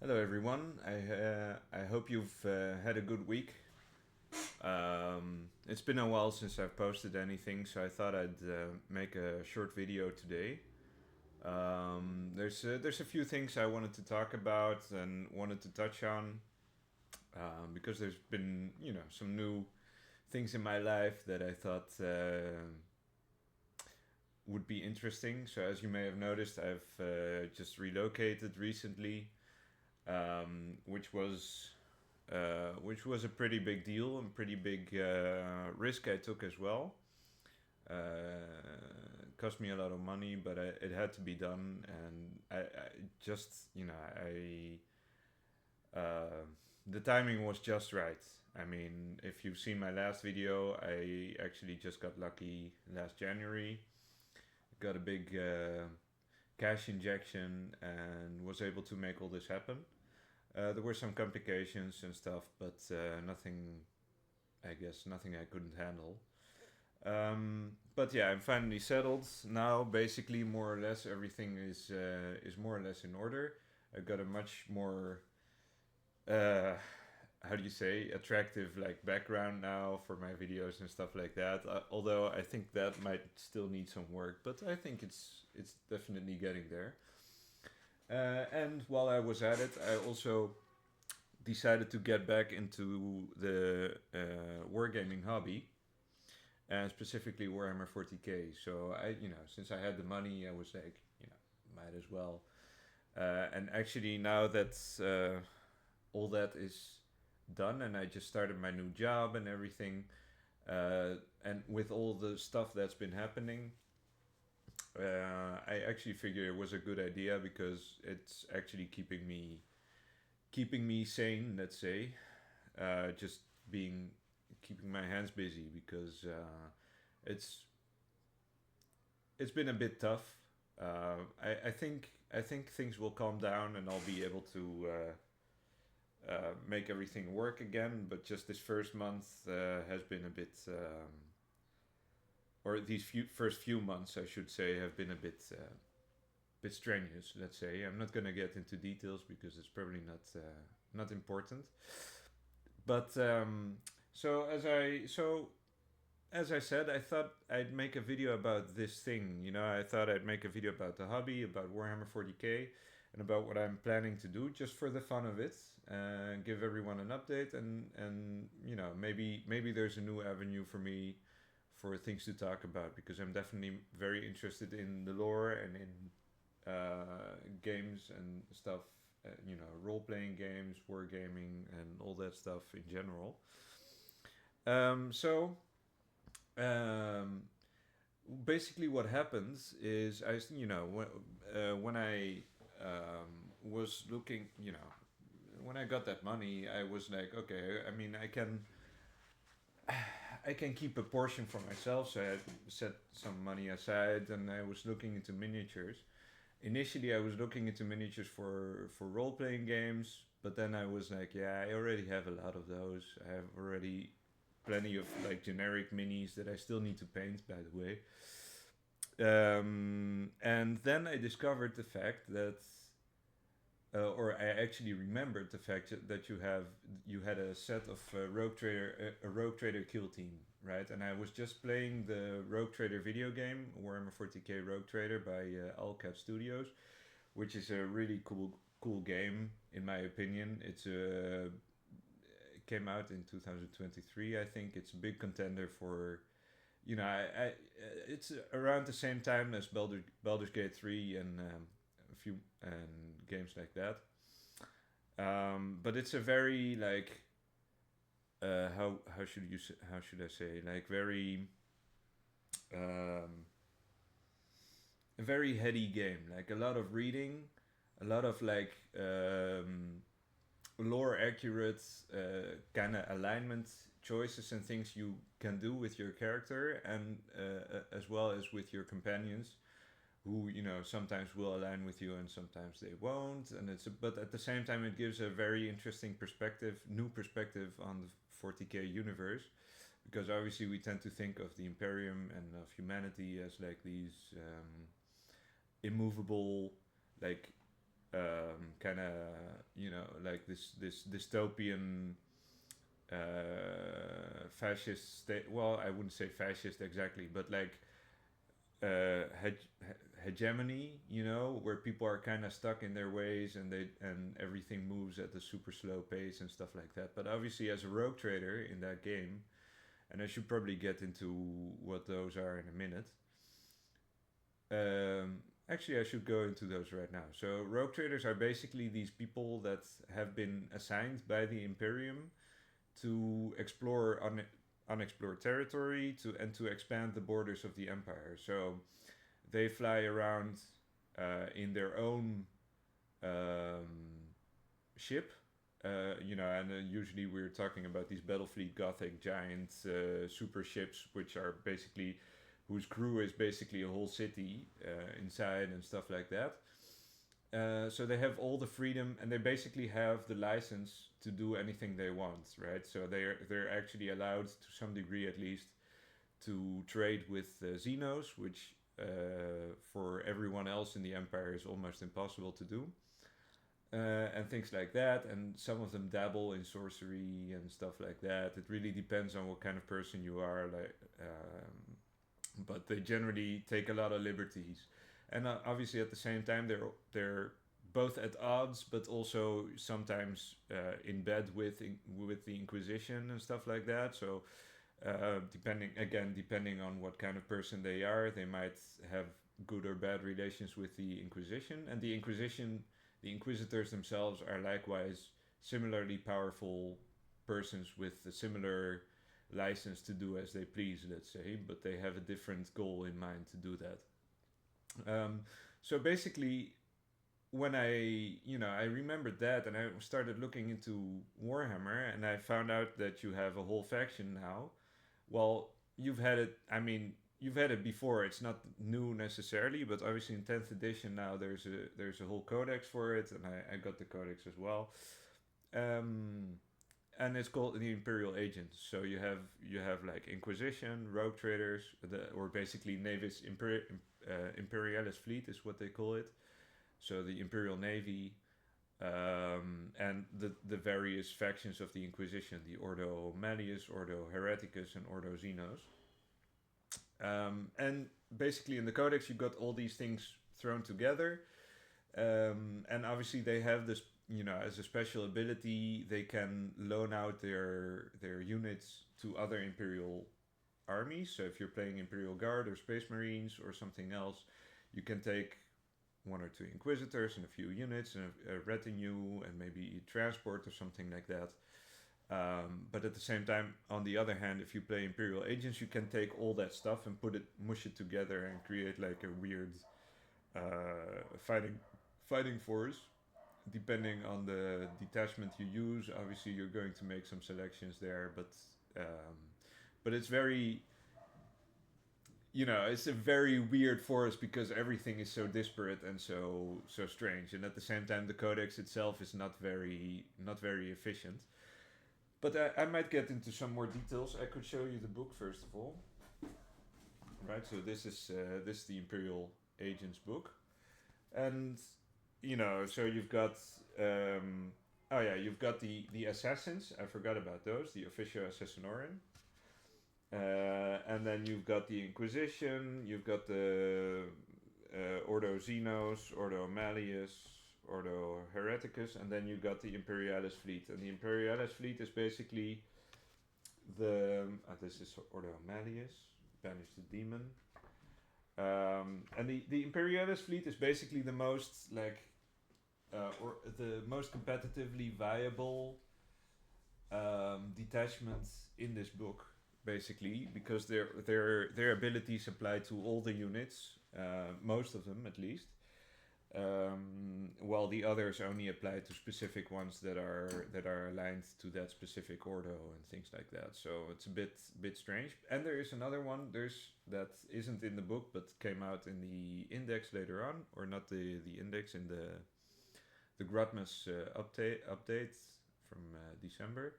Hello, everyone. I hope you've had a good week. It's been a while since I've posted anything, so I thought I'd make a short video today. There's a few things I wanted to talk about and wanted to touch on because there's been some new things in my life that I thought would be interesting. So as you may have noticed, I've just relocated recently, which was a pretty big deal and pretty big risk I took as well. It cost me a lot of money, but it had to be done, and I just uh, the timing was just right. I mean, if you've seen my last video, I actually just got lucky last January. Got a big cash injection and was able to make all this happen. There were some complications and stuff, but nothing, I guess, nothing I couldn't handle. But yeah, I'm finally settled now. Basically, more or less, everything is more or less in order. I've got a much more uh, how do you say, attractive like background now for my videos and stuff like that. Although I think that might still need some work, but I think it's definitely getting there. And while I was at it, I also decided to get back into the wargaming hobby, and specifically Warhammer 40k. So since I had the money, I was like, might as well. And actually, now that all that is done, and I just started my new job and everything, and with all the stuff that's been happening, I actually figure it was a good idea because it's actually keeping me sane. Let's say, just being keeping my hands busy because it's it's been a bit tough. I think things will calm down and I'll be able to make everything work again. But just this first month has been a bit, or these first few months, I should say, have been a bit strenuous. Let's say I'm not gonna get into details because it's probably not important. But as I said, I thought I'd make a video about this thing. I thought I'd make a video about the hobby, about Warhammer 40k, and about what I'm planning to do, just for the fun of it, and give everyone an update. And maybe there's a new avenue for me for things to talk about, because I'm definitely very interested in the lore and in games and stuff. Role playing games, wargaming, and all that stuff in general. So um, basically, what happens is when I was looking, when I got that money, I was like, okay, I mean, I can keep a portion for myself, so I had set some money aside, and I was looking into miniatures. Initially, I was looking into miniatures for role playing games, but then I was like, yeah, I already have a lot of those. I have already plenty of like generic minis that I still need to paint, by the way. And then I discovered the fact that, or I actually remembered the fact that you had a set of a Rogue Trader kill team, right? And I was just playing the Rogue Trader video game, Warhammer 40k Rogue Trader by Allcat Studios, which is a really cool game in my opinion. It came out in 2023, I think. It's a big contender for, it's around the same time as Baldur's Gate 3 and a few and games like that. But it's a very like how should I say, like very um, a very heady game, like a lot of reading, a lot of like lore accurate kind of alignment choices and things you can do with your character, and as well as with your companions, who sometimes will align with you and sometimes they won't. And but at the same time, it gives a very interesting new perspective on the 40k universe, because obviously we tend to think of the Imperium and of humanity as like these immovable, like kind of, you know, like this dystopian fascist state. Well, I wouldn't say fascist exactly, but like hegemony, you know, where people are kind of stuck in their ways and everything moves at a super slow pace and stuff like that. But obviously, as a rogue trader in that game, and I should probably get into what those are in a minute. Actually, I should go into those right now. So, rogue traders are basically these people that have been assigned by the Imperium to explore unexplored territory to expand the borders of the empire. So they fly around in their own ship. You know, and usually we're talking about these Battlefleet Gothic giant super ships, which are basically whose crew is basically a whole city inside and stuff like that. So they have all the freedom, and they basically have the license to do anything they want, right? So they're actually allowed, to some degree at least, to trade with Xenos, which for everyone else in the Empire is almost impossible to do. And things like that, and some of them dabble in sorcery and stuff like that. It really depends on what kind of person you are, like, but they generally take a lot of liberties, and obviously at the same time they're both at odds, but also sometimes in bed with the Inquisition and stuff like that. So depending on what kind of person they are, they might have good or bad relations with the Inquisition, and the Inquisitors themselves are likewise similarly powerful persons with a similar license to do as they please, let's say, but they have a different goal in mind to do that. So basically, when I remembered that, and I started looking into Warhammer, and I found out that you have a whole faction now. Well, you've had it. I mean, you've had it before. It's not new necessarily, but obviously in 10th edition now there's a whole codex for it, and I got the codex as well. And it's called the Imperial Agents. So you have like Inquisition, Rogue Traders, or basically Navis Imperialis Fleet is what they call it. So the Imperial Navy, and the various factions of the Inquisition, the Ordo Malleus, Ordo Hereticus, and Ordo Xenos. And basically in the Codex you got all these things thrown together, and obviously they have this, you know, as a special ability they can loan out their units to other Imperial armies. So if you're playing Imperial Guard or Space Marines or something else, you can take one or two Inquisitors and a few units and a retinue and maybe transport or something like that. But at the same time, on the other hand, if you play Imperial Agents, you can take all that stuff and mush it together and create like a weird fighting force. Depending on the detachment you use, obviously you're going to make some selections there, but it's very, you know, it's a very weird forest because everything is so disparate and so strange, and at the same time the codex itself is not very efficient. But I might get into some more details. I could show you the book first of all. Right, so this is the Imperial Agents book, and you know, so you've got you've got the assassins. I forgot about those, the Officio Assassinorum. And then you've got the Inquisition, you've got the Ordo Xenos, Ordo Malleus, Ordo Hereticus, and then you've got the Imperialis Fleet. And the Imperialis Fleet is basically this is Ordo Malleus, Banish the Demon. And the Imperialis Fleet is basically the most or the most competitively viable detachment in this book, basically, because their abilities apply to all the units, most of them at least, while the others only apply to specific ones that are aligned to that specific ordo and things like that. So it's a bit strange. And there is another one that isn't in the book but came out in the index later on, or not the index, in the Grudmas update from December,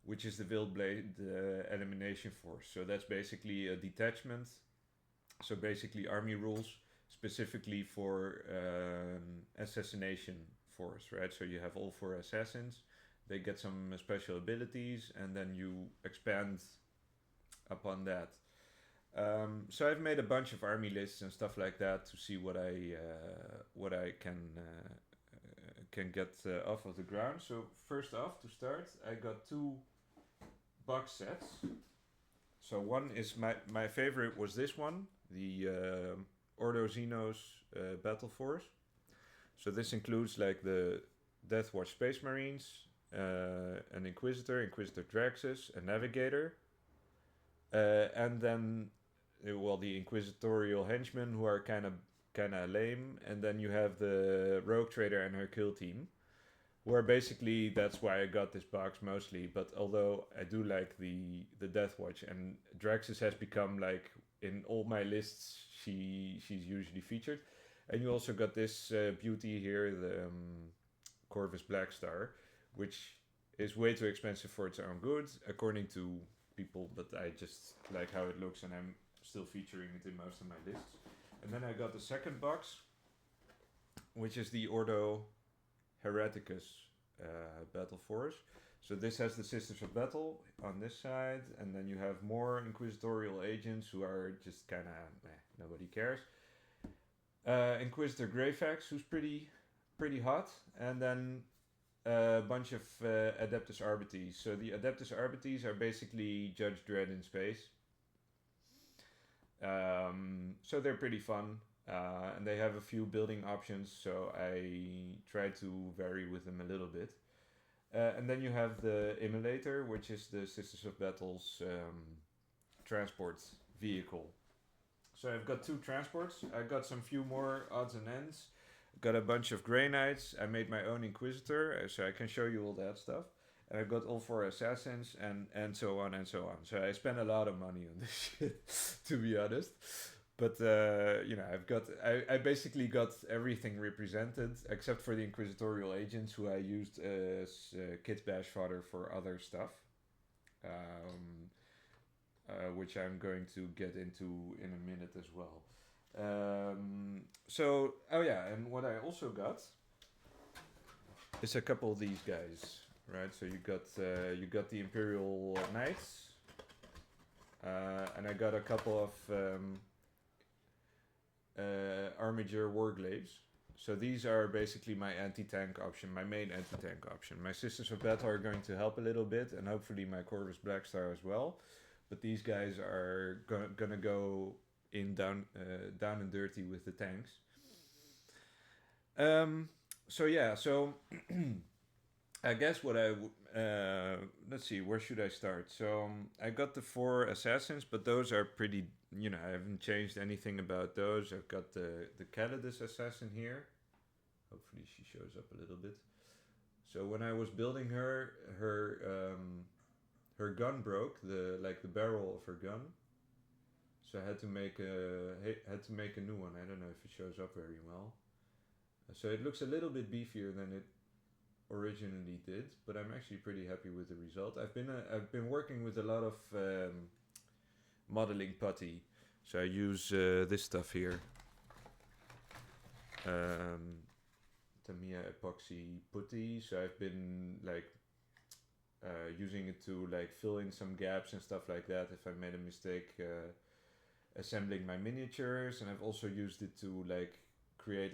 which is the Wildblade Elimination Force. So that's basically a detachment. So basically army rules. specifically for assassination force, right? So you have all 4 assassins. They get some special abilities, and then you expand upon that. So I've made a bunch of army lists and stuff like that to see what I can get off of the ground. So first off, to start, I got 2 box sets. So one is my favorite was this one, the Ordo Xenos Battle Force. So this includes like the Death Watch Space Marines, an Inquisitor, Inquisitor Draxus, a Navigator, and then the Inquisitorial Henchmen, who are kind of lame, and then you have the Rogue Trader and her kill team, where basically that's why I got this box mostly. But although I do like the Death Watch, and Draxus has become like in all my lists, she's usually featured. And you also got this beauty here, the Corvus Blackstar, which is way too expensive for its own good, according to people, but I just like how it looks, and I'm still featuring it in most of my lists. And then I got the second box, which is the Ordo Hereticus Battle Force. So this has the Sisters of Battle on this side, and then you have more Inquisitorial agents who are just kind of nobody cares. Inquisitor Greyfax, who's pretty hot, and then a bunch of Adeptus Arbites. So the Adeptus Arbites are basically Judge Dredd in space. So they're pretty fun, and they have a few building options, so I try to vary with them a little bit. And then you have the Immolator, which is the Sisters of Battle's transport vehicle. So I've got 2 transports. I got some few more odds and ends. Got a bunch of Grey Knights. I made my own Inquisitor, so I can show you all that stuff. And I got all 4 assassins and so on and so on. So I spent a lot of money on this shit, to be honest. But I basically got everything represented except for the Inquisitorial agents, who I used as kit bash fodder for other stuff. Which I'm going to get into in a minute as well. And what I also got is a couple of these guys, right? So you got the Imperial Knights, and I got a couple of Armiger Warglaives. So these are basically my anti-tank option, my main anti-tank option. My Sisters of Battle are going to help a little bit, and hopefully my Corvus Blackstar as well. But these guys are gonna go in down and dirty with the tanks. So I guess what I let's see, where should I start? So I got the 4 assassins, but those are pretty. I haven't changed anything about those. I've got the Calidus assassin here. Hopefully she shows up a little bit. So when I was building her gun broke, the barrel of her gun. So I had to make a new one. I don't know if it shows up very well. So it looks a little bit beefier than it originally did, but I'm actually pretty happy with the result. I've been working with a lot of modeling putty. So I use this stuff here. Tamiya epoxy putty. So I've been using it to fill in some gaps and stuff like that if I made a mistake assembling my miniatures, and I've also used it to create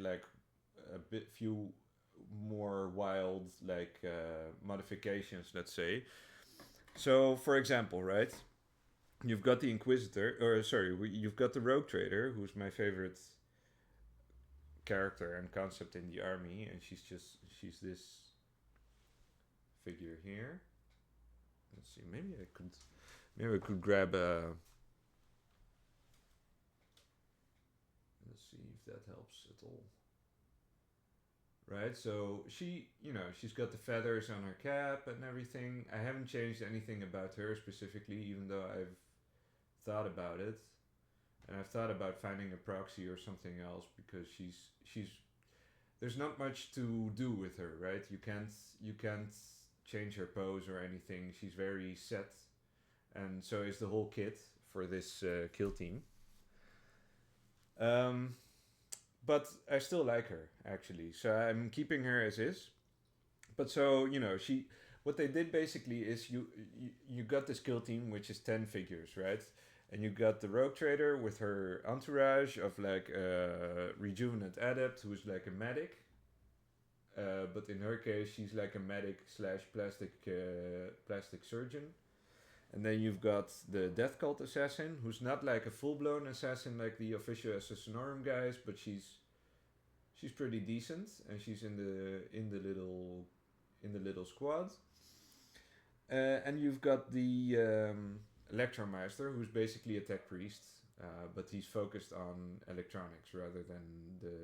few more wild modifications, let's say. So for example, right, you've got the you've got the Rogue Trader, who's my favorite character and concept in the army, and she's this figure here. Let's see, maybe I could grab a. Let's see if that helps at all. Right, so she's got the feathers on her cap and everything. I haven't changed anything about her specifically, even though I've thought about it, and I've thought about finding a proxy or something else, because she's there's not much to do with her, right? You can't change her pose or anything. She's very set, and so is the whole kit for this kill team. but I still like her actually. So I'm keeping her as is. But so what they did basically is you got this kill team which is 10 figures, right? And you got the rogue trader with her entourage of like a rejuvenant adept who's like a medic. But in her case, she's like a medic slash plastic surgeon. And then you've got the Death Cult assassin, who's not like a full blown assassin like the official Assassinorum guys, but she's pretty decent, and she's in the little squad. And you've got the Electromeister, who's basically a tech priest, but he's focused on electronics rather than the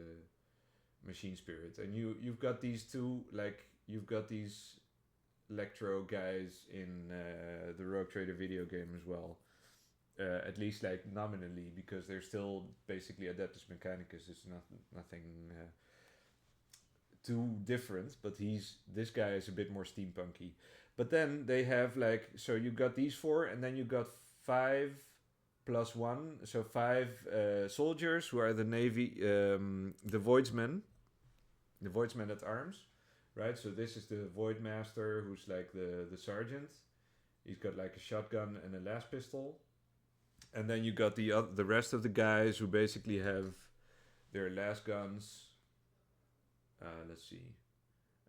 machine spirit. And you've got these two, like you've got these electro guys in the Rogue Trader video game as well. At least like nominally, because they're still basically Adeptus Mechanicus. It's nothing too different, but this guy is a bit more steampunky. But then they have like, so you got these four, and then you got 5 plus 1, so 5 soldiers who are the Navy, the Voidsmen at arms, right? So this is the Void Master, who's like the sergeant. He's got like a shotgun and a las pistol. And then you got the rest of the guys who basically have their las guns. Let's see.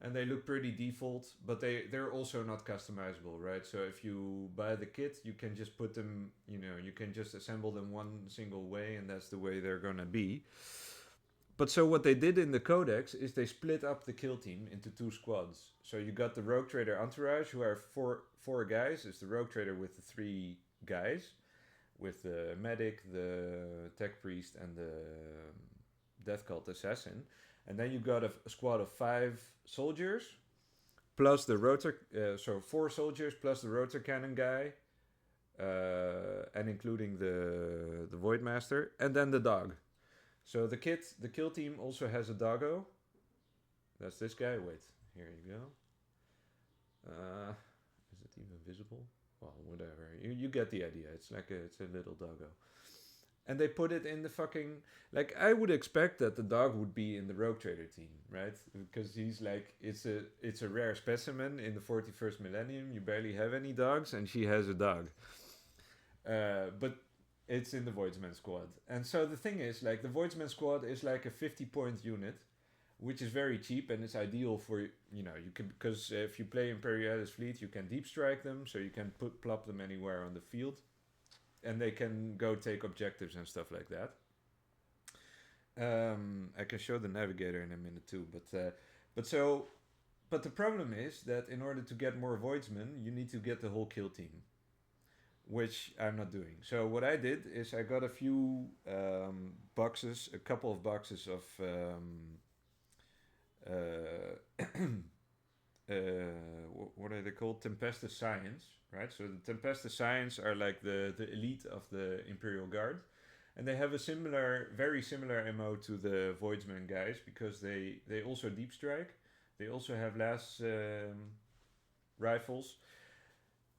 And they look pretty default, but they're also not customizable, right? So if you buy the kit, you can just put them, you can just assemble them one single way, and that's the way they're gonna be. But so what they did in the codex is they split up the kill team into 2 squads. So you got the Rogue Trader entourage, who are four guys. It's the Rogue Trader with the 3 guys, with the medic, the tech priest, and the Death Cult assassin. And then you got a squad of 5 soldiers, plus the rotor, so 4 soldiers plus the rotor cannon guy, and including the Void Master, and then the dog. So the kill team also has a doggo. That's this guy. Wait, here you go. Is it even visible? Well, whatever. You get the idea. It's a little doggo. And they put it in the fucking, like, I would expect that the dog would be in the Rogue Trader team, right? Because he's like, it's a rare specimen in the 41st millennium. You barely have any dogs, and she has a dog. But it's in the Voidsman squad. And so the thing is, like, the Voidsman squad is like a 50-point unit, which is very cheap, and it's ideal for, you can, because if you play Imperialis fleet, you can deep strike them, so you can plop them anywhere on the field. And they can go take objectives and stuff like that. I can show the navigator in a minute too, but the problem is that in order to get more Voidsmen, you need to get the whole kill team, which I'm not doing. So what I did is I got a few boxes, a couple of boxes of what are they called? Tempestus Science, right? So the Tempestus Science are like the elite of the Imperial Guard, and they have a very similar MO to the Voidsman guys, because they also deep strike. They also have las rifles,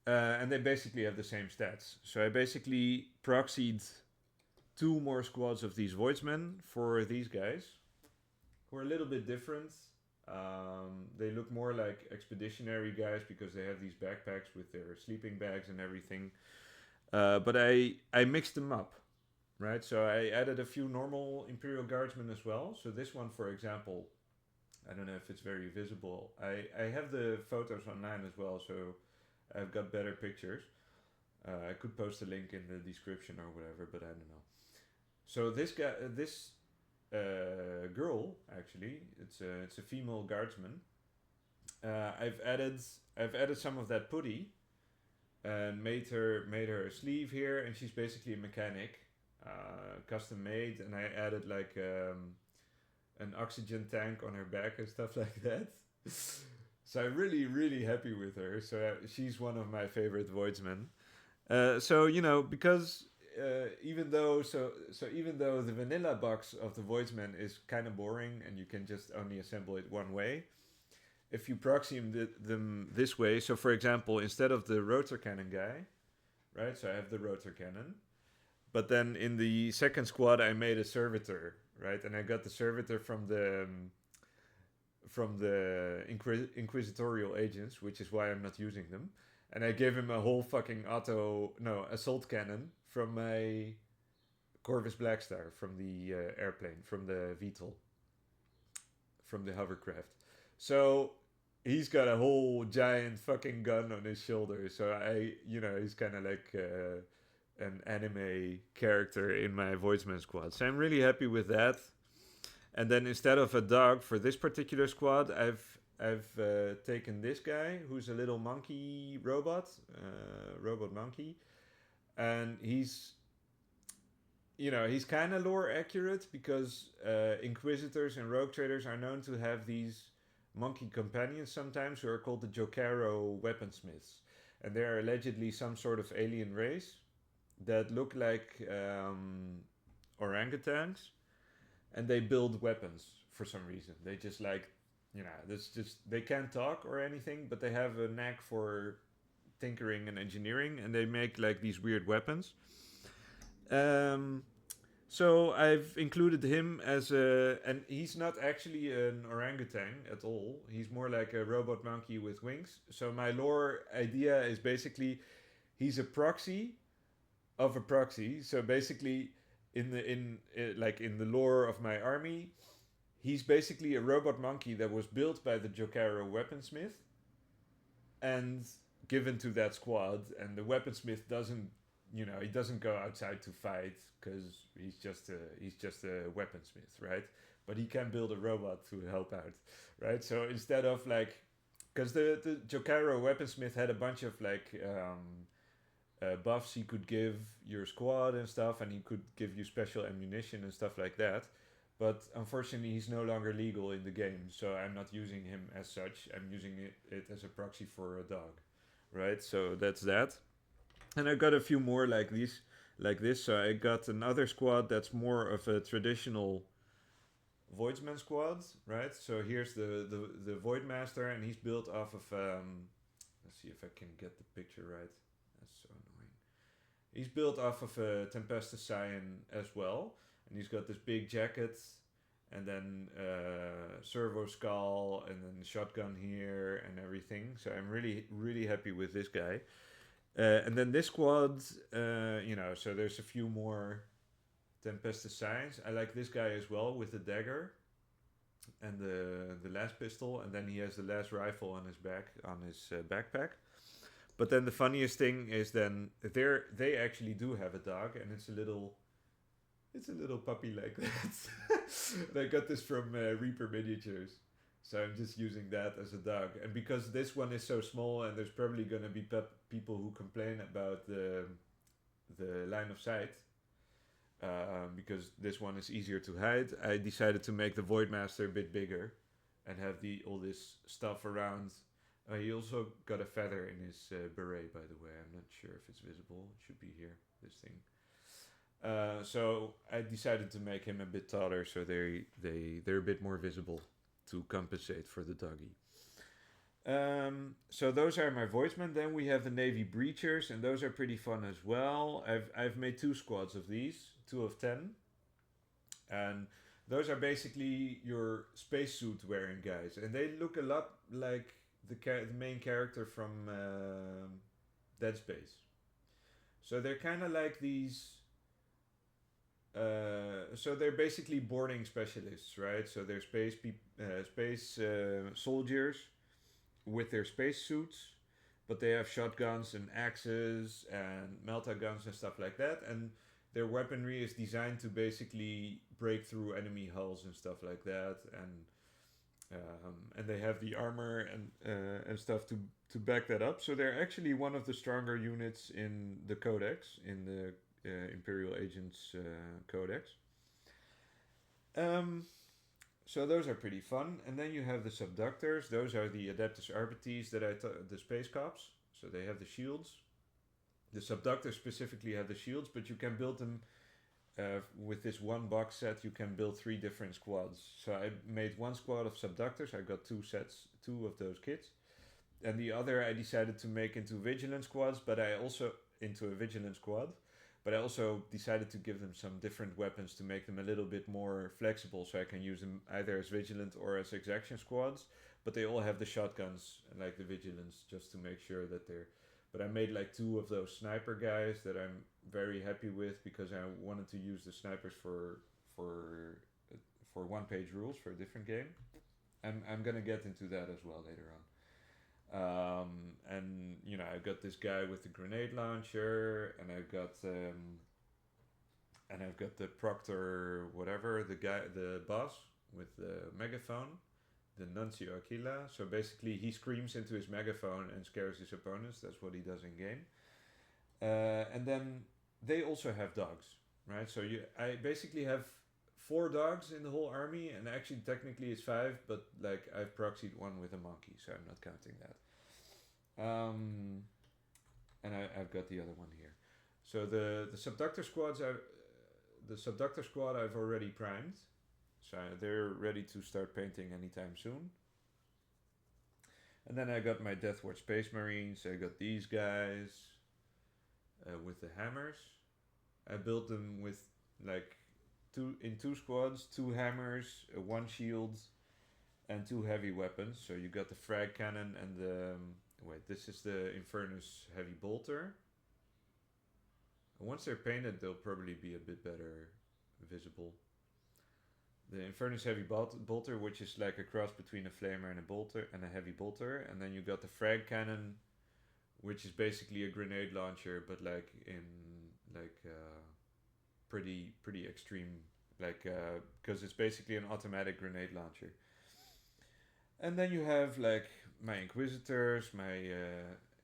and they basically have the same stats. So I basically proxied 2 more squads of these Voidsmen for these guys, who are a little bit different. They look more like expeditionary guys because they have these backpacks with their sleeping bags and everything. But I mixed them up, right? So I added a few normal Imperial Guardsmen as well. So this one, for example, I don't know if it's very visible. I have the photos online as well, so I've got better pictures. I could post a link in the description or whatever, but I don't know. So this guy, this girl, actually, it's a female guardsman. I've added some of that putty and made her a sleeve here, and she's basically a mechanic, custom made, and I added like an oxygen tank on her back and stuff like that. So I'm really happy with her. So she's one of my favorite Voidsmen. So because even though the vanilla box of the Voidsman is kind of boring and you can just only assemble it one way, if you proxy them this way, so for example, instead of the rotor cannon guy, right? So I have the rotor cannon, But then in the second squad, I made a servitor, right? And I got the servitor from the inquisitorial agents, which is why I'm not using them. And I gave him a whole fucking assault cannon from my Corvus Blackstar, from the airplane, from the VTOL, from the hovercraft. So he's got a whole giant fucking gun on his shoulder. So he's kind of like an anime character in my Voidsman squad. So I'm really happy with that. And then instead of a dog for this particular squad, I've taken this guy who's a little monkey robot monkey, and he's kind of lore accurate because Inquisitors and Rogue Traders are known to have these monkey companions sometimes who are called the Jokero weaponsmiths, and they are allegedly some sort of alien race that look like orangutans, and they build weapons for some reason. They just they can't talk or anything, but they have a knack for tinkering and engineering, and they make like these weird weapons. So I've included him and he's not actually an orangutan at all. He's more like a robot monkey with wings. So my lore idea is basically he's a proxy of a proxy. So basically, in the lore of my army, he's basically a robot monkey that was built by the Jokero weaponsmith and given to that squad. And the weaponsmith doesn't, he doesn't go outside to fight because he's just a weaponsmith, right? But he can build a robot to help out, right? So instead of because the Jokero weaponsmith had a bunch of buffs he could give your squad and stuff, and he could give you special ammunition and stuff like that. But unfortunately, he's no longer legal in the game, so I'm not using him as such. I'm using it as a proxy for a dog, right? So that's that. And I got a few more like this. So I got another squad that's more of a traditional Voidsman squad, right? So here's the Voidmaster, and he's built off of let's see if I can get the picture right. That's so annoying. He's built off of a Tempestus Scion as well, and he's got this big jacket, and then servo skull, and then shotgun here and everything. So I'm really, really happy with this guy. And then this squad, so there's a few more Tempestus Scions. I like this guy as well with the dagger and the last pistol, and then he has the last rifle on his back, on his backpack. But then the funniest thing is then they actually do have a dog, and it's a little puppy like that. And I got this from Reaper Miniatures. So I'm just using that as a dog. And because this one is so small, and there's probably going to be people who complain about the line of sight, because this one is easier to hide, I decided to make the Voidmaster a bit bigger and have all this stuff around. He also got a feather in his beret, by the way. I'm not sure if it's visible. It should be here, this thing. So I decided to make him a bit taller, so they're a bit more visible to compensate for the doggy. So those are my Voidsmen. Then we have the Navy Breachers, and those are pretty fun as well. I've made 2 squads of these, 2 of 10. And those are basically your spacesuit wearing guys. And they look a lot like the main character from Dead Space. So they're kind of like these... so they're basically boarding specialists, right? So they're space soldiers with their space suits, but they have shotguns and axes and melta guns and stuff like that. And their weaponry is designed to basically break through enemy hulls and stuff like that. And they have the armor and stuff to back that up. So they're actually one of the stronger units in the Codex, in the Imperial Agents Codex. So those are pretty fun. And then you have the Subductors. Those are the Adeptus Arbites the Space Cops. So they have the shields. The Subductors specifically have the shields, but you can build them with this one box set. You can build 3 different squads. So I made 1 squad of Subductors. I got 2 of those kits. And the other I decided to make into Vigilant squads, into a Vigilant squad. But I also decided to give them some different weapons to make them a little bit more flexible, so I can use them either as vigilant or as exaction squads. But they all have the shotguns and like the vigilance, just to make sure that they're. But I made like 2 of those sniper guys that I'm very happy with, because I wanted to use the snipers for for one-page rules for a different game. I'm gonna get into that as well later on. And you know, I've got this guy with the grenade launcher, and I've got the proctor, whatever, the guy, the boss with the megaphone, the Nuncio Aquila. So basically, he screams into his megaphone and scares his opponents. That's what he does in game. And then they also have dogs, right? So I basically have 4 dogs in the whole army, and actually technically it's 5, but like I've proxied 1 with a monkey, so I'm not counting that. And I've got the other one here. So the subductor squads the subductor squad I've already primed, so they're ready to start painting anytime soon. And then I got my Deathwatch Space Marines. I got these guys with the hammers. I built them with like 2 squads, 2 hammers, 1 shield, and 2 heavy weapons. So you got the frag cannon and the this is the Infernus heavy bolter. And once they're painted, they'll probably be a bit better visible. The Infernus heavy bolter, which is like a cross between a flamer and a bolter and a heavy bolter, and then you got the frag cannon, which is basically a grenade launcher, but like in like pretty extreme, like because it's basically an automatic grenade launcher. And then you have like my Inquisitors, my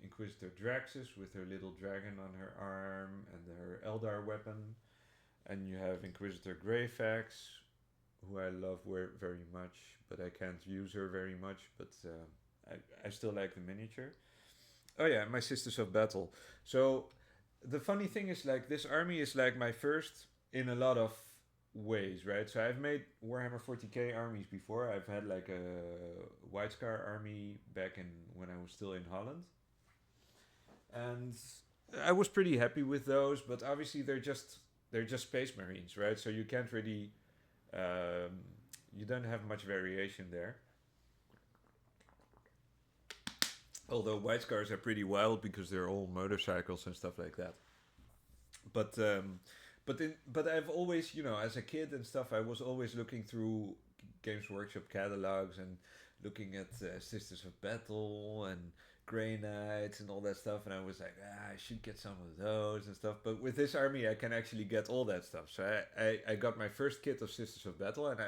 Inquisitor Draxus with her little dragon on her arm and her Eldar weapon. And you have Inquisitor Greyfax, who I love very much, but I can't use her very much, but I still like the miniature. Oh yeah, my Sisters of Battle. So the funny thing is, like, this army is like my first in a lot of ways, right? So I've made Warhammer 40k armies before. I've had like a White Scar army back in when I was still in Holland, and I was pretty happy with those. But obviously they're just Space Marines, right? So you can't really you don't have much variation there. Although White Scars are pretty wild because they're all motorcycles and stuff like that. But I've always, you know, as a kid and stuff, I was always looking through Games Workshop catalogs and looking at Sisters of Battle and Grey Knights and all that stuff, and I was like, I should get some of those and stuff. But with this army, I can actually get all that stuff. So I got my first kit of Sisters of Battle, and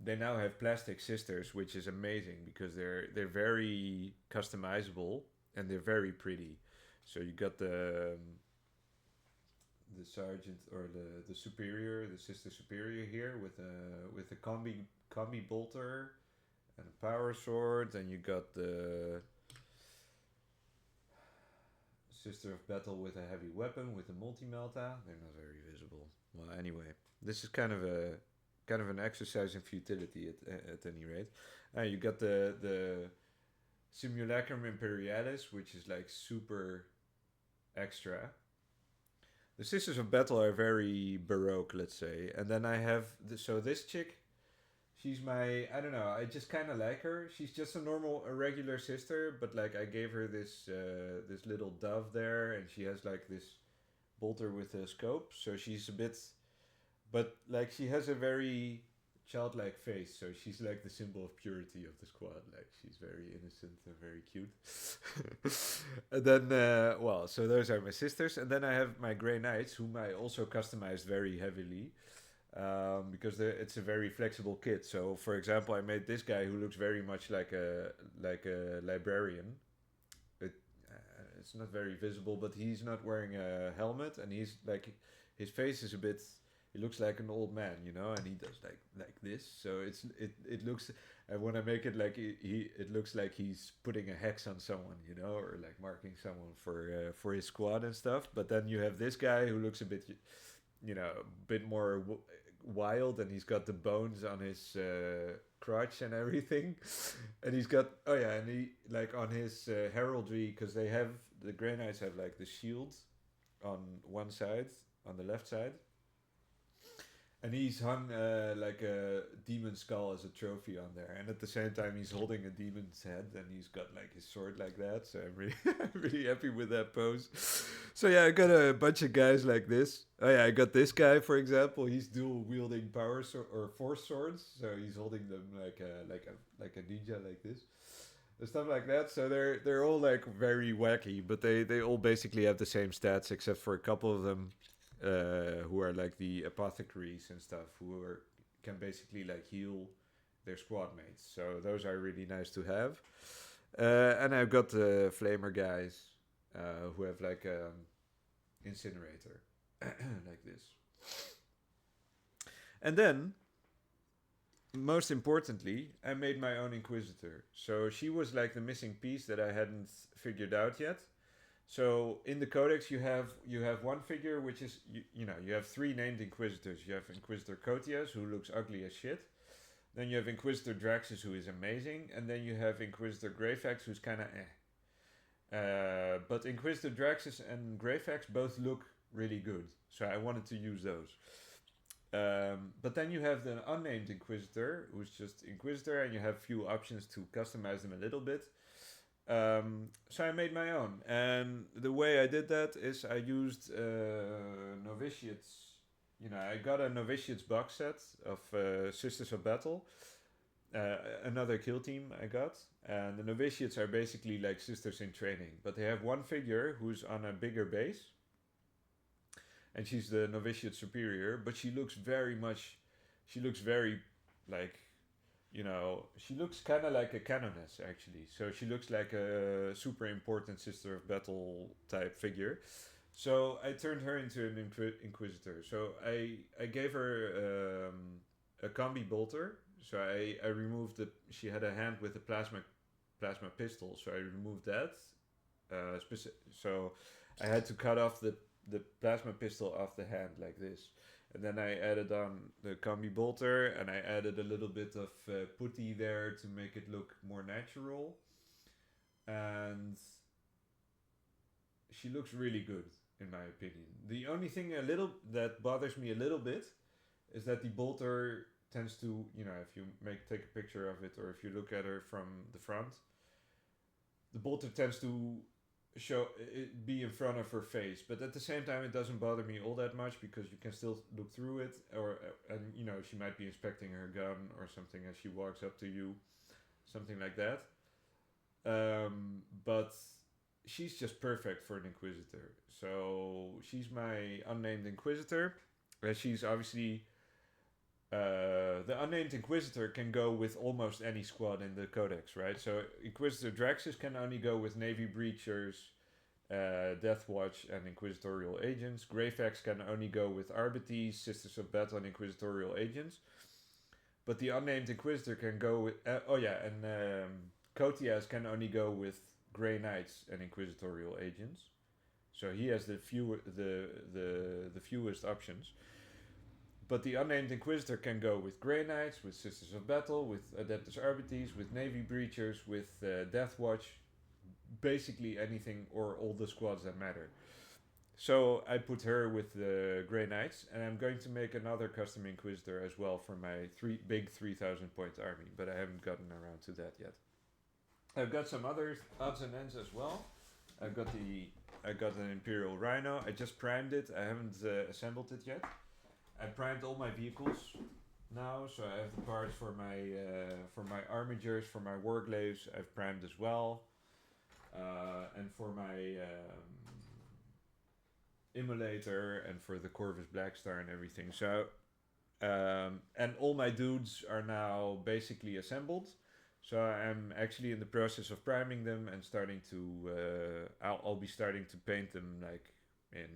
they now have plastic sisters, which is amazing because they're very customizable and they're very pretty. So you got the sergeant or the superior, the sister superior here with a combi bolter and a power sword, and you got the sister of battle with a heavy weapon with a multi-melta. They're not very visible. Well, anyway, this is kind of an exercise in futility at any rate. You got the Simulacrum Imperialis, which is like super extra. The Sisters of Battle are very baroque, let's say. And then I have this chick, she's I don't know, I just kind of like her. She's just a regular sister, but like I gave her this little dove there, and she has like this bolter with a scope, so she's a bit, but like she has a very childlike face, so she's like the symbol of purity of the squad. Like she's very innocent and very cute. And then so those are my sisters, and then I have my Grey Knights, whom I also customized very heavily, because it's a very flexible kit. So for example, I made this guy who looks very much like a librarian. It's not very visible, but he's not wearing a helmet, and he's like, his face is a bit, he looks like an old man, you know, and he does like this. So it looks, and when I make it like it looks like he's putting a hex on someone, you know, or like marking someone for his squad and stuff. But then you have this guy who looks a bit, you know, a bit more wild, and he's got the bones on his crotch and everything, and he's got and he like on his heraldry, because the Grey Knights have like the shields, on one side, on the left side, and he's hung like a demon skull as a trophy on there, and at the same time he's holding a demon's head, and he's got like his sword like that. So I'm really, I'm really happy with that pose. So yeah, I got a bunch of guys like this. Oh yeah, I got this guy for example. He's dual wielding or force swords, so he's holding them like a ninja like this. And stuff like that. So they're all like very wacky, but they all basically have the same stats except for a couple of them who are like the apothecaries and stuff, can basically like heal their squad mates. So those are really nice to have. And I've got the flamer guys who have like incinerator like this. And then, most importantly, I made my own Inquisitor. So she was like the missing piece that I hadn't figured out yet. So in the Codex, you have one figure which is you have three named Inquisitors. You have Inquisitor Cotias, who looks ugly as shit. Then you have Inquisitor Draxus, who is amazing, and then you have Inquisitor Greyfax, who's kind of but Inquisitor Draxus and Greyfax both look really good, so I wanted to use those. But then you have the unnamed Inquisitor, who's just Inquisitor, and you have few options to customize them a little bit. So I made my own, and the way I did that is I used novitiates. I got a novitiates box set of Sisters of Battle, another kill team I got, and the novitiates are basically like sisters in training, but they have one figure who's on a bigger base, and she's the novitiate superior, but she looks very like, she looks kind of like a canoness actually. So she looks like a super important Sister of Battle type figure. So I turned her into an Inquisitor. So I gave her a combi bolter. So I removed she had a hand with a plasma pistol. So I removed that. So I had to cut off the plasma pistol off the hand like this. And then I added on the combi bolter, and I added a little bit of putty there to make it look more natural. And she looks really good, in my opinion. The only thing that bothers me a little bit is that the bolter tends to, if you take a picture of it, or if you look at her from the front, the bolter tends to be in front of her face, but at the same time it doesn't bother me all that much because you can still look through it, and she might be inspecting her gun or something as she walks up to you, something like that. But she's just perfect for an Inquisitor. So she's my unnamed Inquisitor. She's obviously the unnamed Inquisitor can go with almost any squad in the Codex, right? So Inquisitor Draxus can only go with Navy Breachers, Death Watch, and Inquisitorial Agents. Greyfax can only go with Arbites, Sisters of Battle, and Inquisitorial Agents. But the unnamed Inquisitor can go with... Cotias can only go with Grey Knights and Inquisitorial Agents. So he has the fewest options. But the unnamed Inquisitor can go with Grey Knights, with Sisters of Battle, with Adeptus Arbites, with Navy Breachers, with Death Watch, basically anything or all the squads that matter. So I put her with the Grey Knights, and I'm going to make another custom Inquisitor as well for my big 3,000 point army, but I haven't gotten around to that yet. I've got some other odds and ends as well. I got an Imperial Rhino. I just primed it. I haven't assembled it yet. I primed all my vehicles now, so I have the parts for my armigers, for my warglaves. I've primed as well, and for my immolator and for the Corvus Blackstar and everything. So, and all my dudes are now basically assembled. So I'm actually in the process of priming them and starting to. I'll be starting to paint them like in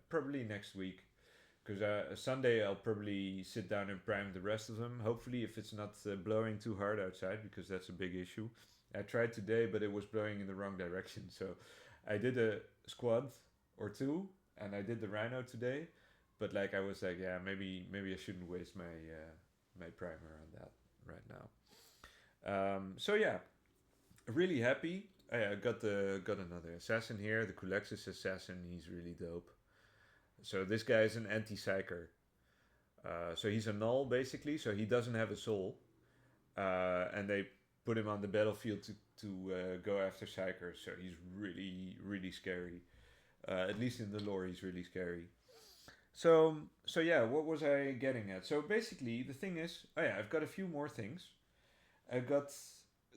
probably next week. Because Sunday I'll probably sit down and prime the rest of them. Hopefully, if it's not blowing too hard outside, because that's a big issue. I tried today, but it was blowing in the wrong direction. So I did a squad or two, and I did the Rhino today. But I was like, yeah, maybe I shouldn't waste my primer on that right now. So yeah, really happy. I got another assassin here, the Kulexis assassin. He's really dope. So this guy is an anti-psyker. So he's a null basically. So he doesn't have a soul, and they put him on the battlefield to go after psychers. So he's really scary. At least in the lore, he's really scary. So yeah, what was I getting at? So basically, the thing is, oh yeah, I've got a few more things. I've got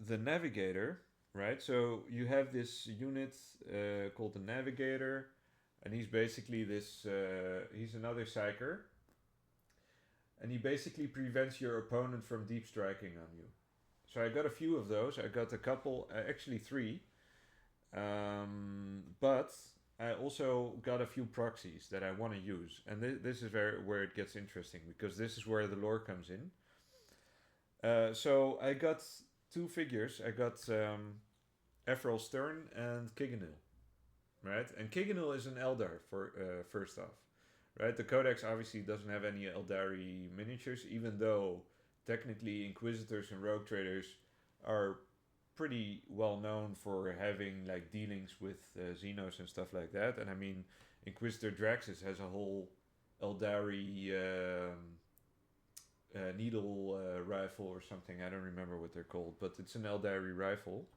the navigator, right? So you have this unit called the navigator, and he's basically this. He's another psyker, and he basically prevents your opponent from deep striking on you. So I got a few of those. I got a couple, actually three, but I also got a few proxies that I want to use, and this is where it gets interesting because this is where the lore comes in. So I got two figures. I got Ephrael Stern and Kiganil, right? And Kiganil is an Eldar for first off, right? The Codex obviously doesn't have any Eldari miniatures, even though technically Inquisitors and Rogue Traders are pretty well known for having like dealings with Xenos and stuff like that. And I mean, Inquisitor Draxus has a whole Eldari needle rifle or something. I don't remember what they're called, but it's an Eldari rifle.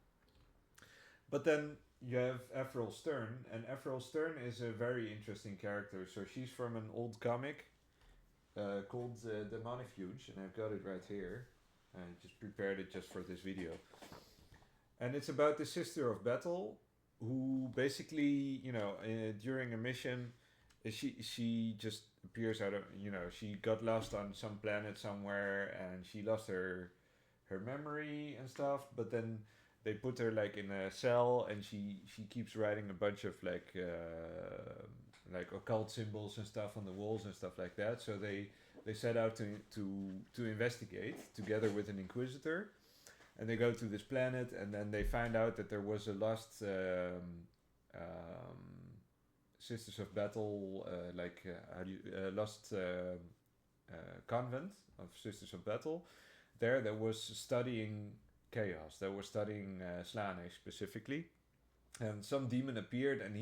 But then you have Ephrael Stern, and Ephrael Stern is a very interesting character. So she's from an old comic called Demonifuge, and I've got it right here. I just prepared it just for this video. And it's about the Sister of Battle, who basically, during a mission, she just appears out of, she got lost on some planet somewhere, and she lost her memory and stuff. But then they put her like in a cell, and she keeps writing a bunch of like occult symbols and stuff on the walls and stuff like that. So they set out to investigate together with an Inquisitor. And they go to this planet, and then they find out that there was a lost Sisters of Battle, lost convent of Sisters of Battle there that was studying chaos, that was studying Slanesh specifically. And some demon appeared, and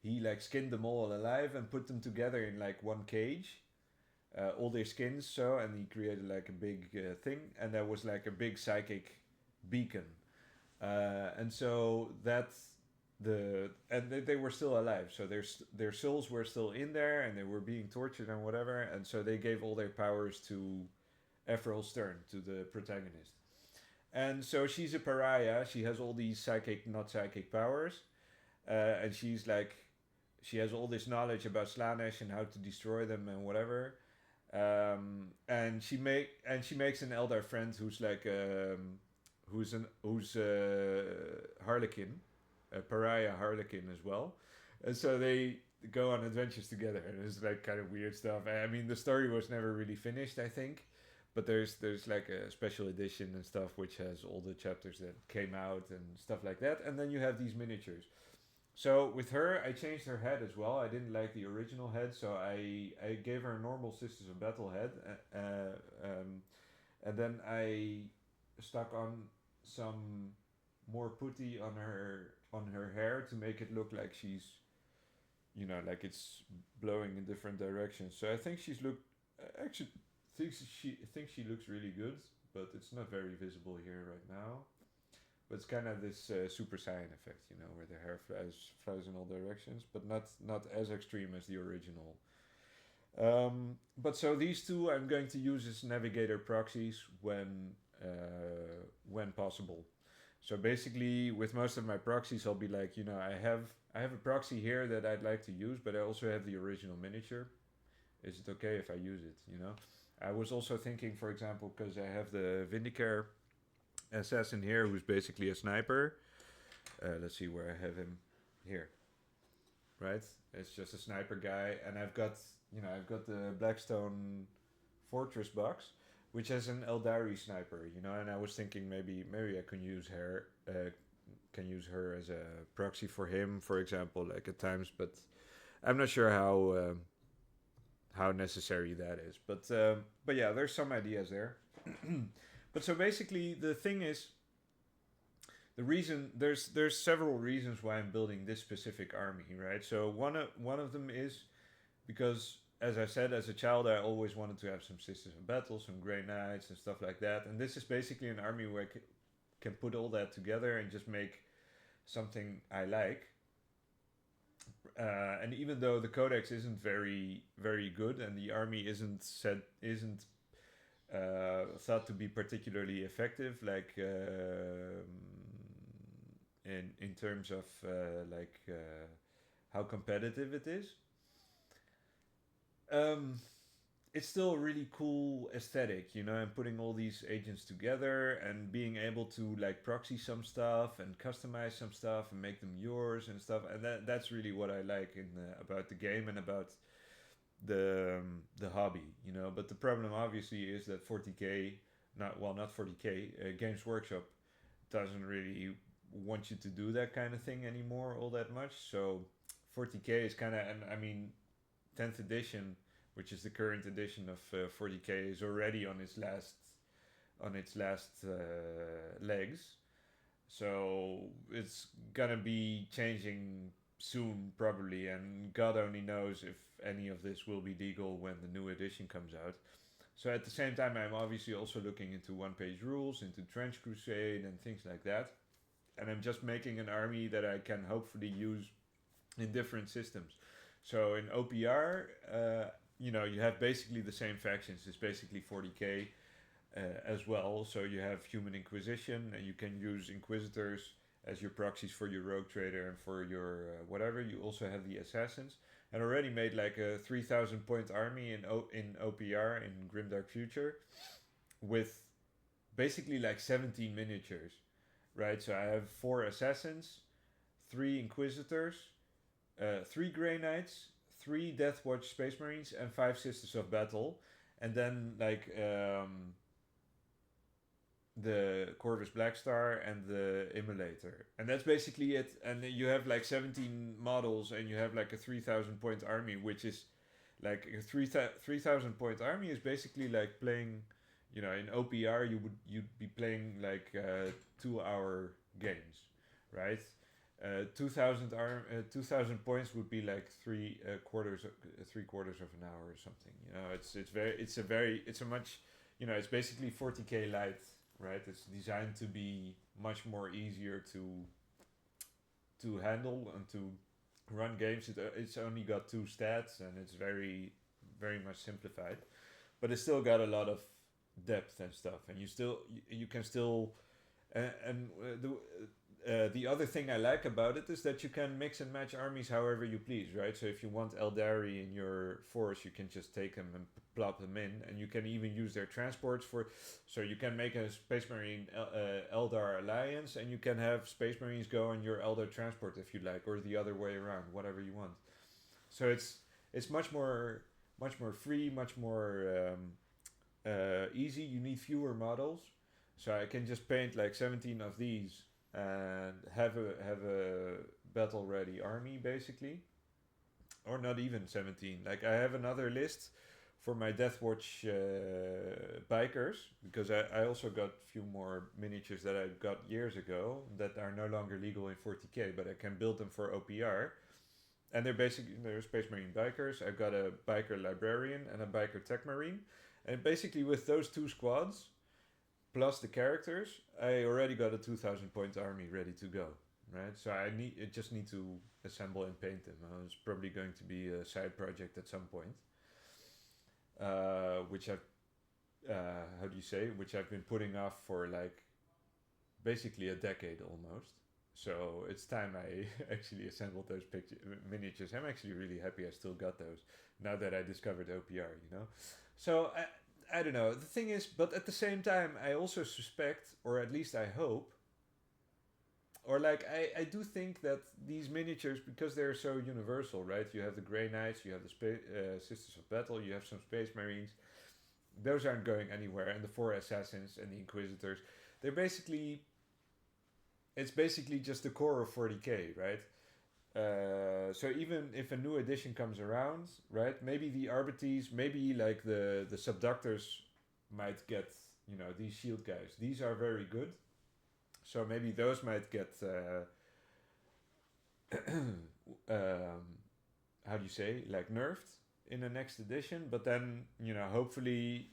he like skinned them all alive and put them together in like one cage. All their skins, and he created like a big thing, and there was like a big psychic beacon, and so that's they were still alive, so their souls were still in there, and they were being tortured and whatever, and so they gave all their powers to Ephrael Stern, to the protagonist. And so she's a pariah. She has all these not psychic powers, and she has all this knowledge about Slanesh and how to destroy them and whatever. And she makes an Eldar friend who's like who's Harlequin, a pariah Harlequin as well, and so they go on adventures together, and it's like kind of weird stuff. I mean, the story was never really finished, I think, but there's like a special edition and stuff which has all the chapters that came out and stuff like that, and then you have these miniatures. So with her, I changed her head as well. I didn't like the original head, so I gave her a normal Sisters of Battle head, and then I stuck on some more putty on her hair to make it look like she's, like it's blowing in different directions. So I think actually thinks she looks really good, but it's not very visible here right now. But it's kind of this Super Saiyan effect, where the hair flies in all directions, but not as extreme as the original. But so these two I'm going to use as navigator proxies when possible. So basically, with most of my proxies, I'll be like, I have a proxy here that I'd like to use, but I also have the original miniature. Is it okay if I use it? I was also thinking, for example, because I have the Vindicare assassin here, who's basically a sniper. Let's see where I have him here. Right, it's just a sniper guy, and I've got the Blackstone Fortress box, which has an Eldari sniper, and I was thinking maybe I can use her as a proxy for him, for example, like at times, but I'm not sure how necessary that is. But yeah, there's some ideas there. But so basically, the thing is, the reason there's several reasons why I'm building this specific army, right? So one of them is because, as I said, as a child, I always wanted to have some Sisters of Battle, some Grey Knights, and stuff like that. And this is basically an army where I can put all that together and just make something I like. And even though the codex isn't very good and the army isn't thought to be particularly effective, like in terms of how competitive it is, um, it's still a really cool aesthetic, and putting all these agents together and being able to like proxy some stuff and customize some stuff and make them yours and stuff. And that's really what I like about the game and about the hobby, But the problem obviously is that 40k, not 40k, Games Workshop doesn't really want you to do that kind of thing anymore all that much. So 40k is kind of, and I mean, 10th edition, which is the current edition of 40k, is already on its last legs. So it's gonna be changing soon probably, and God only knows if any of this will be legal when the new edition comes out. So at the same time, I'm obviously also looking into one-page rules, into Trench Crusade and things like that. And I'm just making an army that I can hopefully use in different systems. So in OPR, you have basically the same factions. It's basically 40k as well. So you have Human Inquisition, and you can use Inquisitors as your proxies for your Rogue Trader and for your whatever. You also have the Assassins. And already made like a 3,000 point army in OPR in Grimdark Future with basically like 17 miniatures, right? So I have 4 Assassins, 3 Inquisitors, 3 Grey Knights, 3 Deathwatch Space Marines, and 5 Sisters of Battle. And then like the Corvus Blackstar and the Immolator. And that's basically it. And then you have like 17 models and you have like a 3,000 point army, which is like a 3,000 point army is basically like playing, in OPR you'd be playing like 2-hour games, right? 2,000 points would be like three quarters of an hour or something. It's a much, it's basically 40k light, right? It's designed to be much more easier to handle and to run games. It's only got 2 stats and it's very much simplified, but it's still got a lot of depth and stuff. And you can still the other thing I like about it is that you can mix and match armies however you please, right? So if you want Eldari in your force, you can just take them and plop them in, and you can even use their transports so you can make a Space Marine Eldar alliance, and you can have Space Marines go on your Eldar transport if you like, or the other way around, whatever you want. So it's much more free, much more easy. You need fewer models, so I can just paint like 17 of these and have a battle ready army basically, or not even 17. Like I have another list for my Deathwatch bikers, because I also got a few more miniatures that I got years ago that are no longer legal in 40k, but I can build them for OPR, and they're Space Marine bikers. I've got a biker librarian and a biker tech marine, and basically with those 2 squads plus the characters, I already got a 2,000 point army ready to go, right? So I just need to assemble and paint them. It's probably going to be a side project at some point, which I've been putting off for like basically a decade almost. So it's time I actually assembled those miniatures. I'm actually really happy I still got those now that I discovered OPR, So I don't know. The thing is, but at the same time, I also suspect, or at least I hope, or like I do think that these miniatures, because they're so universal, right? You have the Grey Knights, you have the Sisters of Battle, you have some Space Marines. Those aren't going anywhere, and the 4 Assassins and the Inquisitors. It's basically just the core of 40k, right? So even if a new edition comes around, right, maybe the Arbites, maybe like the Subductors might get, these shield guys. These are very good. So maybe those might get how do you say, like nerfed in the next edition. But then, hopefully,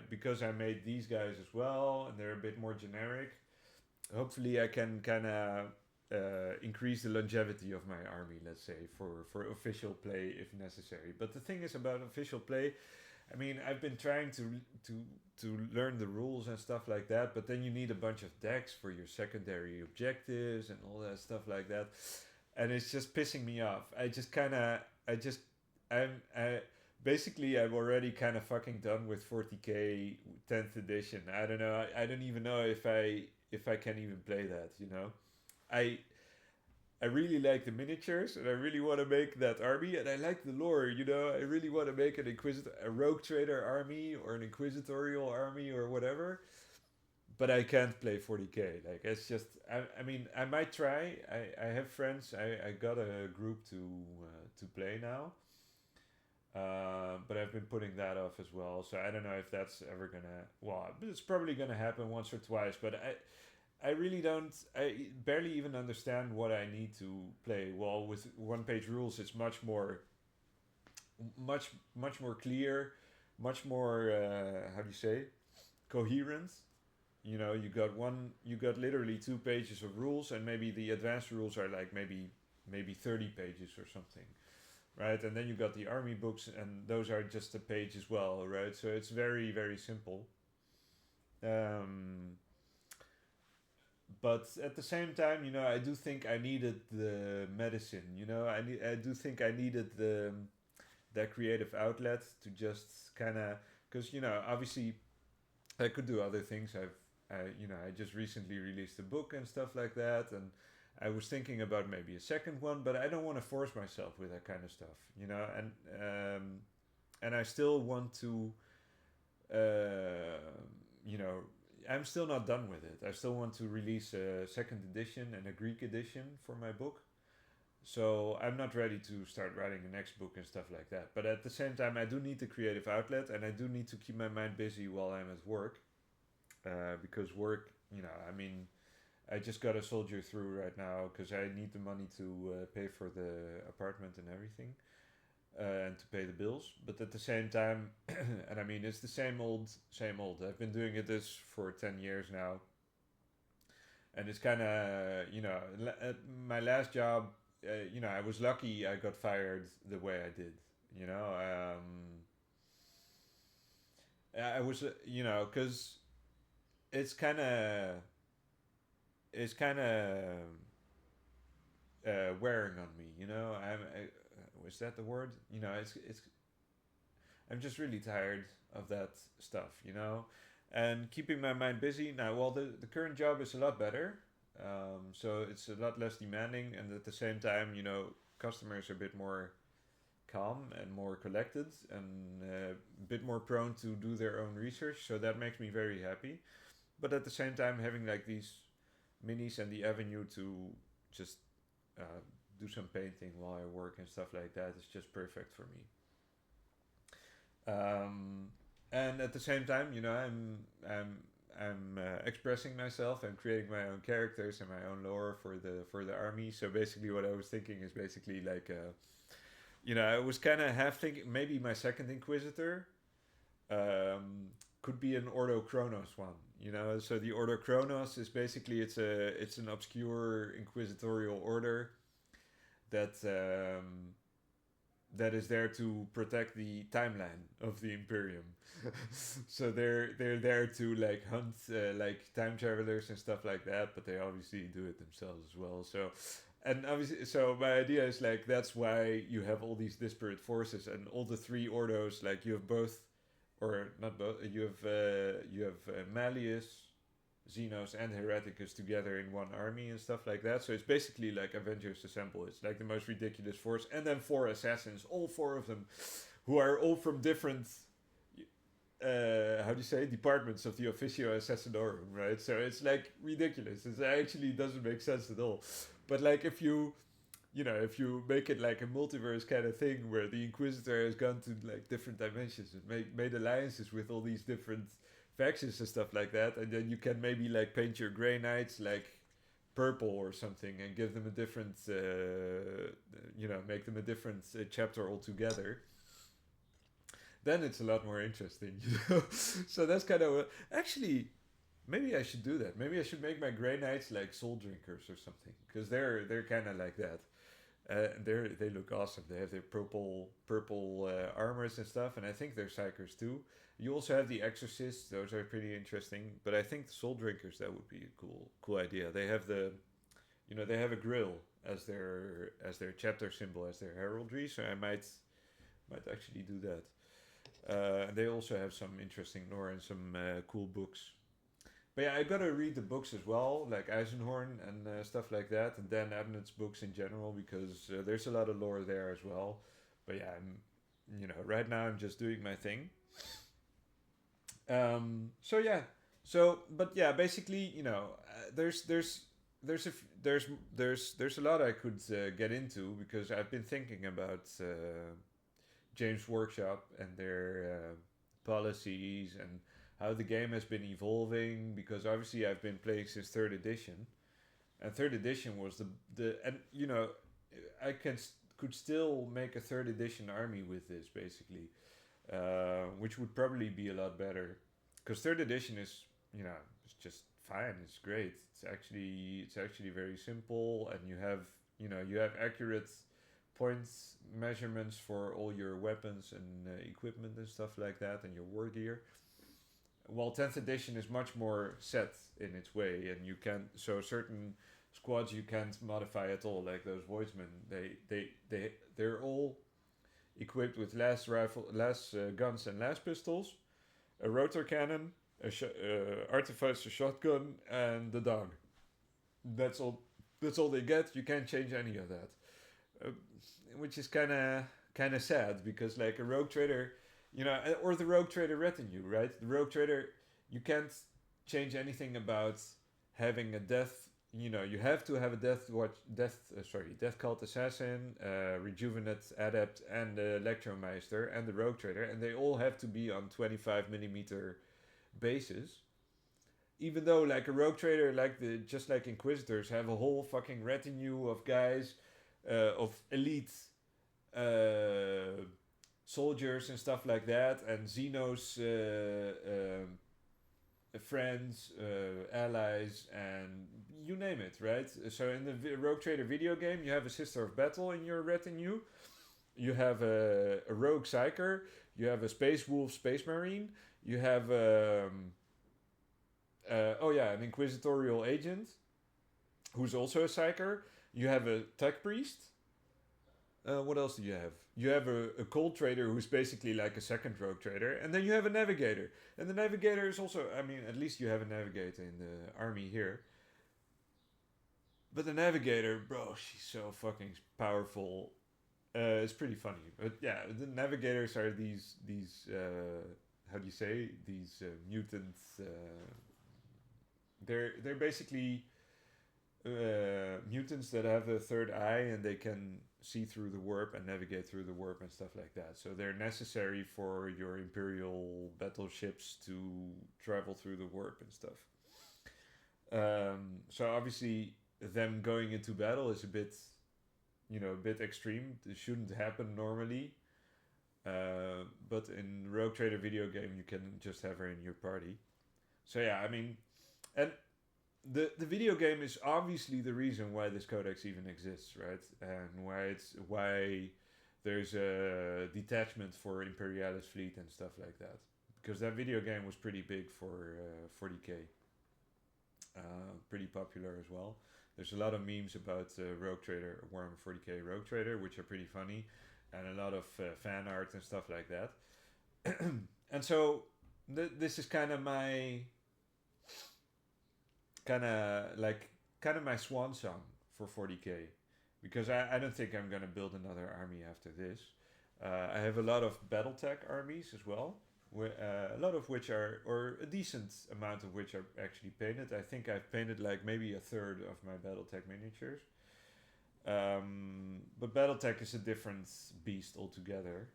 because I made these guys as well, and they're a bit more generic. Hopefully, I can kind of increase the longevity of my army. Let's say for official play if necessary. But the thing is about official play. I mean, I've been trying to to learn the rules and stuff like that, but then you need a bunch of decks for your secondary objectives and all that stuff like that, and it's just pissing me off. I basically I'm already kind of fucking done with 40k 10th edition. I don't know. I don't even know if I can even play that. I I really like the miniatures, and I really want to make that army, and I like the lore. I really want to make a rogue trader army, or an inquisitorial army, or whatever. But I can't play 40k. Like it's just, I mean, I might try. I have friends. I got a group to play now, but I've been putting that off as well. So I don't know if that's ever gonna. Well, it's probably gonna happen once or twice. But I really don't. I barely even understand what I need to play. Well, with one-page rules, it's much more clear, much more. How do you say? Coherent. You got literally 2 pages of rules, and maybe the advanced rules are like maybe 30 pages or something, right? And then you got the army books, and those are just a page as well, right? So it's very very simple. Um, but at the same time, I do think I needed the medicine. I do think I needed that creative outlet to just kind of, because obviously I could do other things. I just recently released a book and stuff like that, and I was thinking about maybe a second one, but I don't want to force myself with that kind of stuff, and I still want to, you know, I'm still not done with it. I still want to release a second edition and a Greek edition for my book. So I'm not ready to start writing the next book and stuff like that. But at the same time, I do need the creative outlet, and I do need to keep my mind busy while I'm at work. Because work, I mean, I just got to soldier through right now because I need the money to pay for the apartment and everything, and to pay the bills. But at the same time, and I mean, it's the same old, same old. I've been doing this for 10 years now. And it's kind of, at my last job, I was lucky I got fired the way I did. You know, I was, because it's kind of, it's kind of wearing on me. Was that the word? It's. I'm just really tired of that stuff. And keeping my mind busy. Now, well, the current job is a lot better. So it's a lot less demanding, and at the same time, customers are a bit more calm and more collected, and a bit more prone to do their own research. So that makes me very happy. But at the same time, having like these minis and the avenue to just uh, do some painting while I work and stuff like that is just perfect for me. Um, and at the same time, I'm expressing myself and creating my own characters and my own lore for the army. So basically, what I was thinking is basically like, I was kind of half thinking maybe my second Inquisitor could be an Ordo Chronos one. So the Ordo Chronos is basically it's an obscure inquisitorial order that that is there to protect the timeline of the Imperium. So they're there to like hunt like time travelers and stuff like that, but they obviously do it themselves as well. So, and obviously, so my idea is like that's why you have all these disparate forces and all the three Ordos. Like you have both, or not both. You have Malleus, Xenos, and Hereticus together in one army and stuff like that. So it's basically like Avengers Assemble. It's like the most ridiculous force, and then 4 assassins, all 4 of them, who are all from different, how do you say, departments of the Officio Assassinorum, right? So it's like ridiculous. It actually doesn't make sense at all. But like if you make it like a multiverse kind of thing where the Inquisitor has gone to like different dimensions and made alliances with all these different factions and stuff like that, and then you can maybe like paint your Grey Knights like purple or something and give them a different, make them a different chapter altogether. Then it's a lot more interesting, So that's kind of actually. Maybe I should do that. Maybe I should make my Grey Knights like Soul Drinkers or something, because they're kind of like that. They look awesome. They have their purple armors and stuff, and I think they're Psychers too. You also have the Exorcists; those are pretty interesting. But I think the Soul Drinkers, that would be a cool idea. They have they have a grill as their chapter symbol, as their heraldry. So I might actually do that. They also have some interesting lore and some cool books. But yeah, I gotta read the books as well, like Eisenhorn and stuff like that, and Dan Abnett's books in general, because there's a lot of lore there as well. But yeah, right now I'm just doing my thing. But yeah, basically, there's a lot I could get into, because I've been thinking about James Workshop and their policies and how the game has been evolving, because obviously I've been playing since third edition, and third edition was I could still make a third edition army with this basically, which would probably be a lot better, because third edition is it's just fine, it's great, it's actually very simple, and you have accurate points measurements for all your weapons and equipment and stuff like that, and your war gear. While 10th edition is much more set in its way, and certain squads you can't modify at all, like those Voidsmen. They're all equipped with less guns and less pistols, a rotor cannon, artificer shotgun, and the dog. That's all they get. You can't change any of that, which is kind of sad, because like a rogue trader, or the rogue trader retinue, right? The rogue trader, you can't change anything about having a death. You have to have a death cult assassin, rejuvenate adept, and the electromeister and the rogue trader, and they all have to be on 25mm bases. Even though like a rogue trader, just like inquisitors, have a whole fucking retinue of guys, of elite soldiers and stuff like that, and Xenos friends, allies, and you name it, right? So in the Rogue Trader video game, you have a Sister of Battle in your retinue, you have a Rogue Psyker, you have a Space Wolf Space Marine, you have an Inquisitorial Agent, who's also a Psyker, you have a Tech Priest. What else do you have? You have a cold trader who's basically like a second rogue trader, and then you have a navigator. And the navigator is also, at least you have a navigator in the army here. But the navigator, bro, she's so fucking powerful. It's pretty funny. But yeah, the navigators are these how do you say? These mutants. They're basically mutants that have a third eye, and they can see through the warp and navigate through the warp and stuff like that. So they're necessary for your Imperial battleships to travel through the warp and stuff. So obviously them going into battle is a bit extreme. It shouldn't happen normally. But in Rogue Trader video game, you can just have her in your party. So yeah, and the video game is obviously the reason why this codex even exists, right? And why there's a detachment for Imperialis fleet and stuff like that. Because that video game was pretty big for 40k. Pretty popular as well. There's a lot of memes about Rogue Trader, Warhammer 40k Rogue Trader, which are pretty funny, and a lot of fan art and stuff like that. And so this is kind of my my swan song for 40k, because I don't think I'm gonna build another army after this. I have a lot of BattleTech armies as well, a lot of which are, or a decent amount of which are actually painted. I think I've painted like maybe a third of my BattleTech miniatures. But BattleTech is a different beast altogether.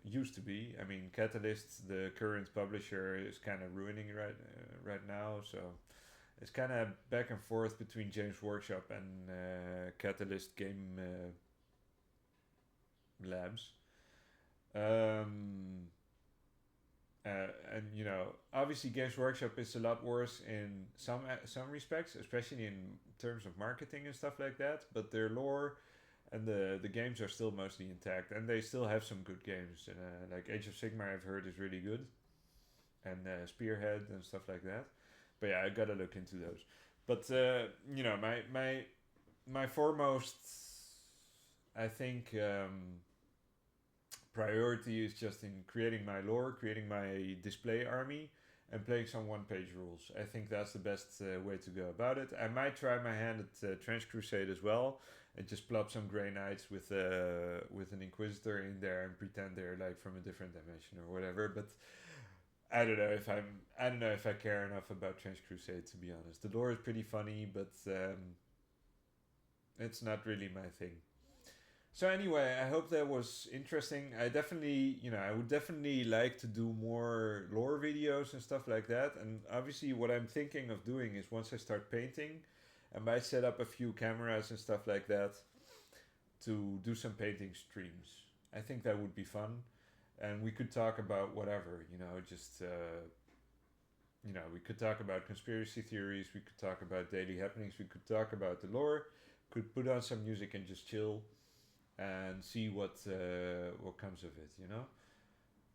Used to be. I mean, Catalyst, the current publisher, is kind of ruining it right now. So it's kind of back and forth between James Workshop and Catalyst Game Labs. Um, and you know, obviously, Games Workshop is a lot worse in some respects, especially in terms of marketing and stuff like that. But their lore and the games are still mostly intact, and they still have some good games. Like Age of Sigmar, I've heard is really good, and Spearhead and stuff like that. But yeah, I gotta look into those. But you know, my foremost, I think, priority is just in creating my lore, creating my display army, and playing some one-page rules. I think that's the best way to go about it. I might try my hand at Trench Crusade as well, and just plop some Grey Knights with an Inquisitor in there and pretend they're like from a different dimension or whatever. But I don't know if I care enough about Trench Crusade, to be honest. The lore is pretty funny, but it's not really my thing. So anyway, I hope that was interesting. I would definitely like to do more lore videos and stuff like that. And obviously, what I'm thinking of doing is once I start painting, I might set up a few cameras and stuff like that to do some painting streams. I think that would be fun, and we could talk about whatever, we could talk about conspiracy theories, we could talk about daily happenings, we could talk about the lore, could put on some music and just chill and see what comes of it, you know.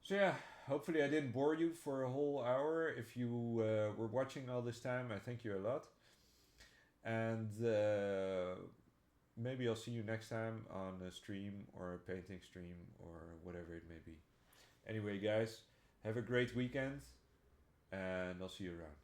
So yeah, hopefully I didn't bore you for a whole hour. If you were watching all this time, I thank you a lot. And maybe I'll see you next time on a stream or a painting stream or whatever it may be. Anyway, guys, have a great weekend, and I'll see you around.